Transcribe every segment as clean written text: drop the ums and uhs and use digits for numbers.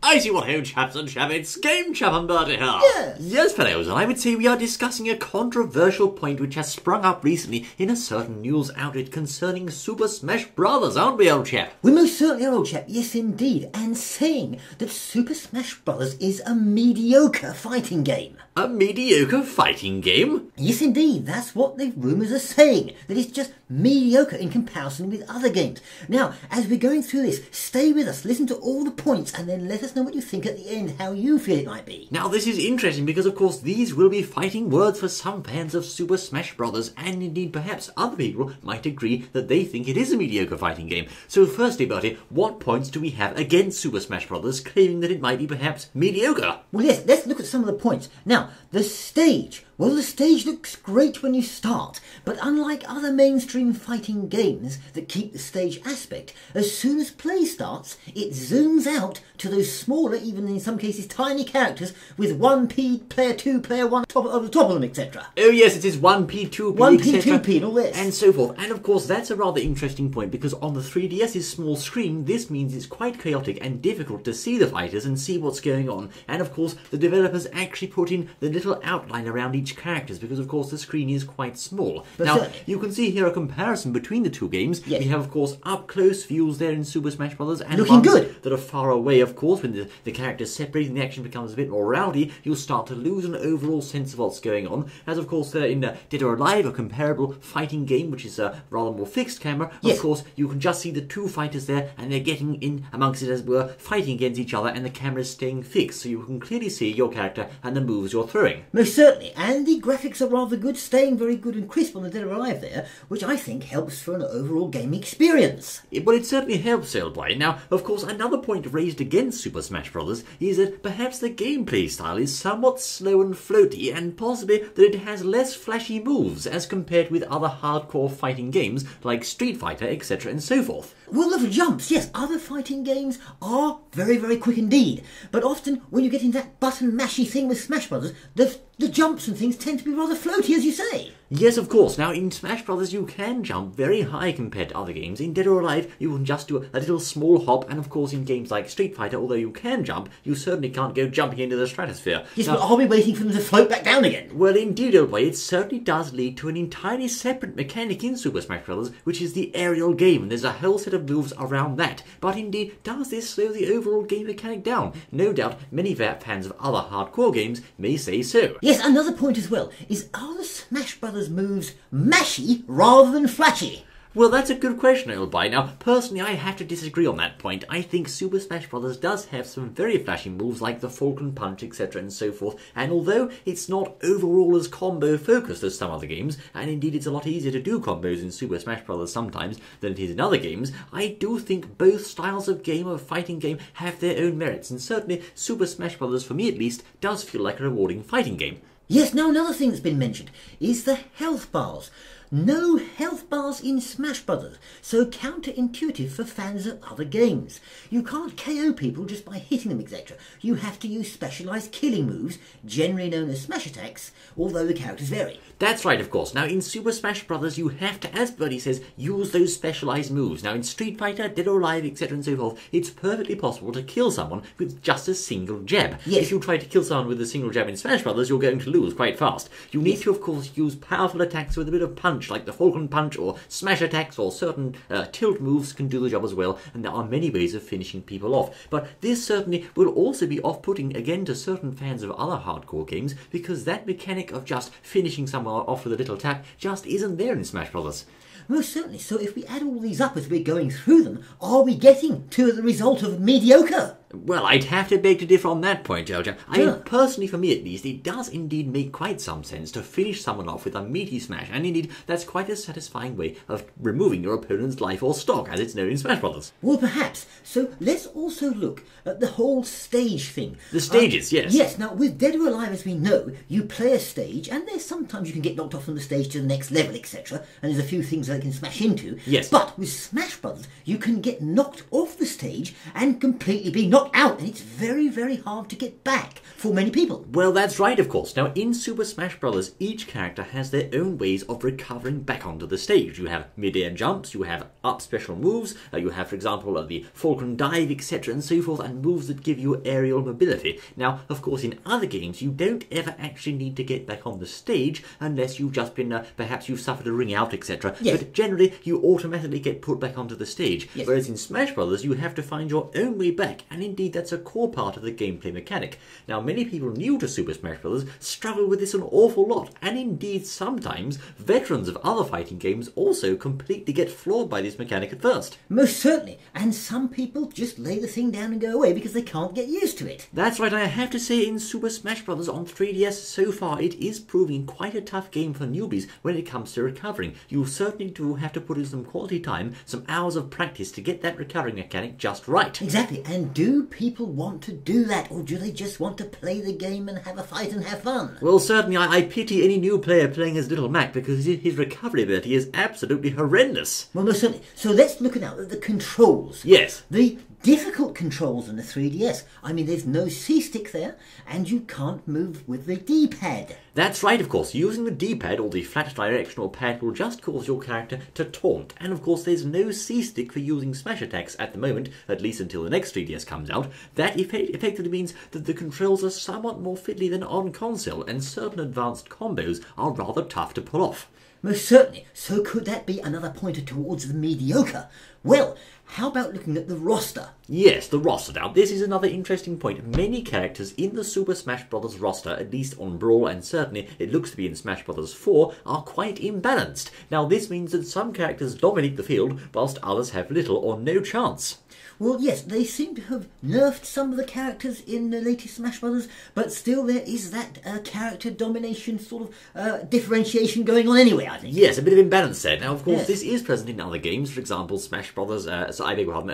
righty what ho, chaps and chappets, Game Chap and Bertie here. Yes, fellows, and I would say we are discussing a controversial point which has sprung up recently in a certain news outlet concerning Super Smash Brothers, aren't we, old chap? We most certainly are, old chap, yes indeed, and saying that Super Smash Brothers is a mediocre fighting game. A mediocre fighting game? Yes indeed, that's what the rumours are saying, that it's just mediocre in comparison with other games. Now, as we're going through this, stay with us, listen to all the points, and then let us know what you think at the end, how you feel it might be. Now, this is interesting because, of course, these will be fighting words for some fans of Super Smash Brothers, and indeed perhaps other people might agree that they think it is a mediocre fighting game. So firstly, Bertie, what points do we have against Super Smash Brothers claiming that it might be perhaps mediocre? Well, yes, let's look at some of the points. Now, the stage. Well, the stage looks great when you start, but unlike other mainstream fighting games that keep the stage aspect, as soon as play starts, it zooms out to those smaller, even in some cases tiny characters with 1p, player 2, player 1 over the top of them, etc. Oh yes, it is 1p, 2p, 1p, etc. 2p and all this. And so forth. And of course, that's a rather interesting point because on the 3DS's small screen, this means it's quite chaotic and difficult to see the fighters and see what's going on. And of course, the developers actually put in the little outline around each characters because of course the screen is quite small. But now you can see here a comparison between the two games. Yes. We have of course up close views there in Super Smash Brothers and looking ones good that are far away. Of course, when the characters separate and the action becomes a bit more rowdy, you'll start to lose an overall sense of what's going on. As of course in Dead or Alive, a comparable fighting game which is a rather more fixed camera, yes. Of course you can just see the two fighters there and they're getting in amongst it as it were, fighting against each other, and the camera is staying fixed so you can clearly see your character and the moves you're throwing. Most certainly, and the graphics are rather good, staying very good and crisp on the Dead or Alive there, which I think helps for an overall game experience. Well, it certainly helps, old boy. Now, of course, another point raised against Super Smash Bros. Is that perhaps the gameplay style is somewhat slow and floaty, and possibly that it has less flashy moves as compared with other hardcore fighting games like Street Fighter, etc. and so forth. Well, the jumps, yes, other fighting games are very, very quick indeed. But often, when you get into that button mashy thing with Smash Brothers, the jumps and things tend to be rather floaty, as you say. Yes, of course. Now, in Smash Brothers, you can jump very high compared to other games. In Dead or Alive, you can just do a little small hop, and of course, in games like Street Fighter, although you can jump, you certainly can't go jumping into the stratosphere. Yes, now, but are we waiting for them to float back down again? Well, indeed, old boy, it certainly does lead to an entirely separate mechanic in Super Smash Bros., which is the aerial game, and there's a whole set of moves around that. But indeed, does this slow the overall game mechanic down? No doubt, many fans of other hardcore games may say so. Yes, another point as well is, are the Smash Brothers moves mashy rather than flashy? Well, that's a good question, old boy. Now, personally, I have to disagree on that point. I think Super Smash Bros. Does have some very flashy moves like the Falcon Punch, etc. and so forth, and although it's not overall as combo-focused as some other games, and indeed it's a lot easier to do combos in Super Smash Bros. Sometimes than it is in other games, I do think both styles of game, of fighting game, have their own merits, and certainly Super Smash Bros., for me at least, does feel like a rewarding fighting game. Yes, now another thing that's been mentioned is the health bars. No health bars in Smash Brothers, so counterintuitive for fans of other games. You can't KO people just by hitting them, etc. You have to use specialised killing moves, generally known as smash attacks, although the characters vary. That's right, of course. Now, in Super Smash Bros., you have to, as Bertie says, use those specialised moves. Now, in Street Fighter, Dead or Alive, etc. and so forth, it's perfectly possible to kill someone with just a single jab. Yes. If you try to kill someone with a single jab in Smash Bros., you're going to lose quite fast. You need to, of course, use powerful attacks with a bit of punch, like the Falcon Punch or smash attacks, or certain tilt moves can do the job as well, and there are many ways of finishing people off. But this certainly will also be off-putting again to certain fans of other hardcore games, because that mechanic of just finishing someone off with a little tap just isn't there in Smash Bros. Most certainly, so if we add all these up as we're going through them, are we getting to the result of mediocre? Well, I'd have to beg to differ on that point, Elja. I Yeah. mean, personally, for me at least, it does indeed make quite some sense to finish someone off with a meaty smash, and indeed, that's quite a satisfying way of removing your opponent's life or stock, as it's known in Smash Bros. Well, perhaps. So let's also look at the whole stage thing. The stages, yes. Yes, now with Dead or Alive, as we know, you play a stage, and there's sometimes you can get knocked off from the stage to the next level, etc. And there's a few things that you can smash into. Yes. But with Smash Brothers, you can get knocked off the stage and completely be knocked out, and it's very, very hard to get back for many people. Well, that's right, of course. Now, in Super Smash Bros., each character has their own ways of recovering back onto the stage. You have mid-air jumps, you have up special moves, you have, for example, the Falcon Dive, etc., and so forth, and moves that give you aerial mobility. Now, of course, in other games, you don't ever actually need to get back on the stage unless you've just been, perhaps you've suffered a ring out, etc. Yes. But generally, you automatically get put back onto the stage. Yes. Whereas in Smash Bros., you have to find your own way back, and indeed that's a core part of the gameplay mechanic. Now, many people new to Super Smash Bros. Struggle with this an awful lot, and indeed sometimes veterans of other fighting games also completely get floored by this mechanic at first. Most certainly, and some people just lay the thing down and go away because they can't get used to it. That's right, I have to say in Super Smash Bros. On 3DS so far it is proving quite a tough game for newbies when it comes to recovering. You certainly do have to put in some quality time, some hours of practice to get that recovery mechanic just right. Exactly, and do people want to do that, or do they just want to play the game and have a fight and have fun? Well, certainly I pity any new player playing as Little Mac because his recovery ability is absolutely horrendous. Well, most certainly. So let's look now at the controls. Yes. The difficult controls on the 3DS. I mean, there's no C-stick there, and you can't move with the D-pad. That's right, of course. Using the D-pad or the flat directional pad will just cause your character to taunt. And of course there's no C-stick for using smash attacks at the moment, at least until the next 3DS comes out. That effectively means that the controls are somewhat more fiddly than on console, and certain advanced combos are rather tough to pull off. Most certainly. So could that be another pointer towards the mediocre? Well, how about looking at the roster? Yes, the roster. Now, this is another interesting point. Many characters in the Super Smash Bros. Roster, at least on Brawl, and certainly it looks to be in Smash Bros. 4, are quite imbalanced. Now, this means that some characters dominate the field, whilst others have little or no chance. Well, yes, they seem to have nerfed some of the characters in the latest Smash Brothers, but still there is that character domination sort of differentiation going on anyway, I think. Yes, a bit of imbalance there. Now, of course, Yes. this is present in other games. For example, Smash Brothers,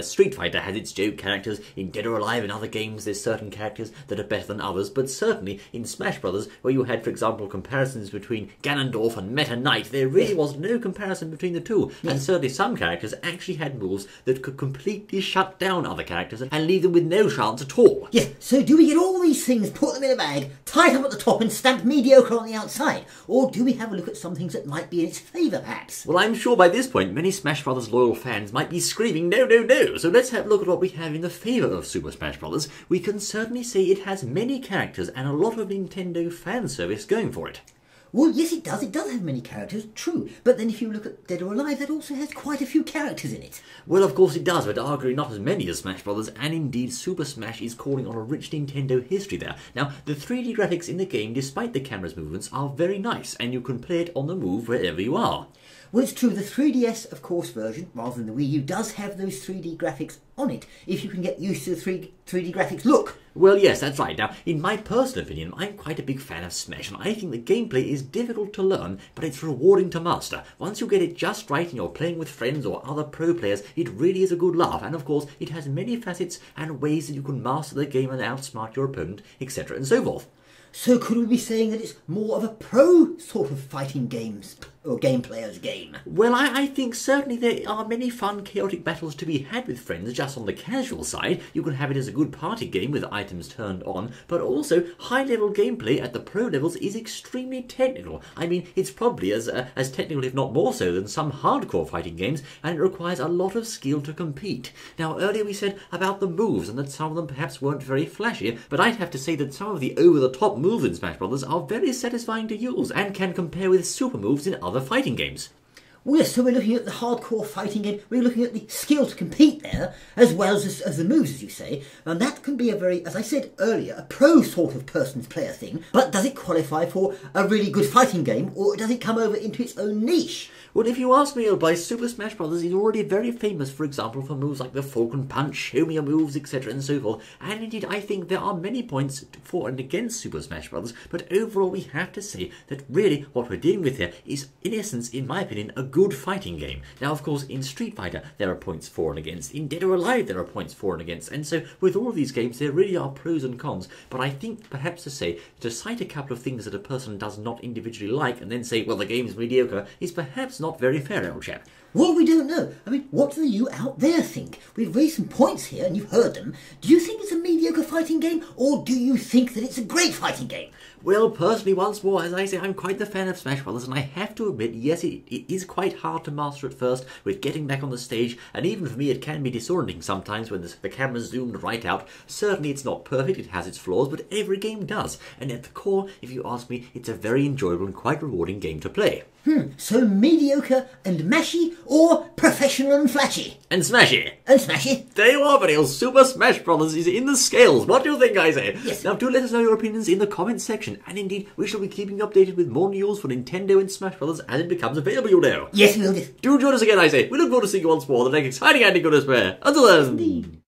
Street Fighter has its joke characters. In Dead or Alive and other games, there's certain characters that are better than others. But certainly in Smash Brothers, where you had, for example, comparisons between Ganondorf and Meta Knight, there really was no comparison between the two. Yes. And certainly some characters actually had moves that could completely shut down other characters and leave them with no chance at all. Yes, so do we get all these things, put them in a bag, tie them up at the top and stamp mediocre on the outside? Or do we have a look at some things that might be in its favour, perhaps? Well, I'm sure by this point many Smash Bros. Loyal fans might be screaming, no, no, no! So let's have a look at what we have in the favour of Super Smash Bros. We can certainly say it has many characters and a lot of Nintendo fan service going for it. Well, yes, it does. It does have many characters, true. But then if you look at Dead or Alive, that also has quite a few characters in it. Well, of course it does, but arguably not as many as Smash Bros. And indeed, Super Smash is calling on a rich Nintendo history there. Now, the 3D graphics in the game, despite the camera's movements, are very nice, and you can play it on the move wherever you are. Well, it's true, the 3DS, of course, version, rather than the Wii U, does have those 3D graphics on it, if you can get used to the 3D graphics look. Well, yes, that's right. Now, in my personal opinion, I'm quite a big fan of Smash, and I think the gameplay is difficult to learn, but it's rewarding to master. Once you get it just right and you're playing with friends or other pro players, it really is a good laugh, and of course, it has many facets and ways that you can master the game and outsmart your opponent, etc. and so forth. So could we be saying that it's more of a pro sort of fighting games or game player's game? Well, I think certainly there are many fun, chaotic battles to be had with friends just on the casual side. You can have it as a good party game with items turned on, but also high-level gameplay at the pro levels is extremely technical. I mean, it's probably as technical, if not more so, than some hardcore fighting games, and it requires a lot of skill to compete. Now, earlier we said about the moves, and that some of them perhaps weren't very flashy, but I'd have to say that some of the over-the-top moves in Smash Bros. Are very satisfying to use, and can compare with super moves in other fighting games. Well, yes, so we're looking at the hardcore fighting game, we're looking at the skill to compete there, as well as the moves, as you say, and that can be a very, as I said earlier, a pro sort of person's player thing, but does it qualify for a really good fighting game, or does it come over into its own niche? Well, if you ask me, by Super Smash Bros. Is already very famous, for example, for moves like the Falcon Punch, Show Me Your Moves, etc. and so forth. And indeed, I think there are many points for and against Super Smash Bros. But overall, we have to say that really what we're dealing with here is, in essence, in my opinion, a good fighting game. Now, of course, in Street Fighter, there are points for and against. In Dead or Alive, there are points for and against. And so, with all of these games, there really are pros and cons. But I think, perhaps to cite a couple of things that a person does not individually like, and then say, well, the game's mediocre, is perhaps not very fair, old chap. Well, we don't know. I mean, what do you out there think? We've raised some points here and you've heard them. Do you think it's a mediocre fighting game, or do you think that it's a great fighting game? Well, personally, once more, as I say, I'm quite the fan of Smash Brothers, and I have to admit, yes, it is quite hard to master at first with getting back on the stage, and even for me it can be disorienting sometimes when the camera's zoomed right out. Certainly it's not perfect, it has its flaws, but every game does, and at the core, if you ask me, it's a very enjoyable and quite rewarding game to play. So mediocre and mashy, or professional and flashy? And smashy. And smashy? There you are, Vanille. Super Smash Brothers is in the scales. What do you think, I say? Yes. Now, do let us know your opinions in the comments section. And indeed, we shall be keeping you updated with more news for Nintendo and Smash Brothers as it becomes available, you know. Yes, we will. Do join us again, I say. We look forward to seeing you once more. The next exciting Andy Goodness Bear. Until then. Indeed.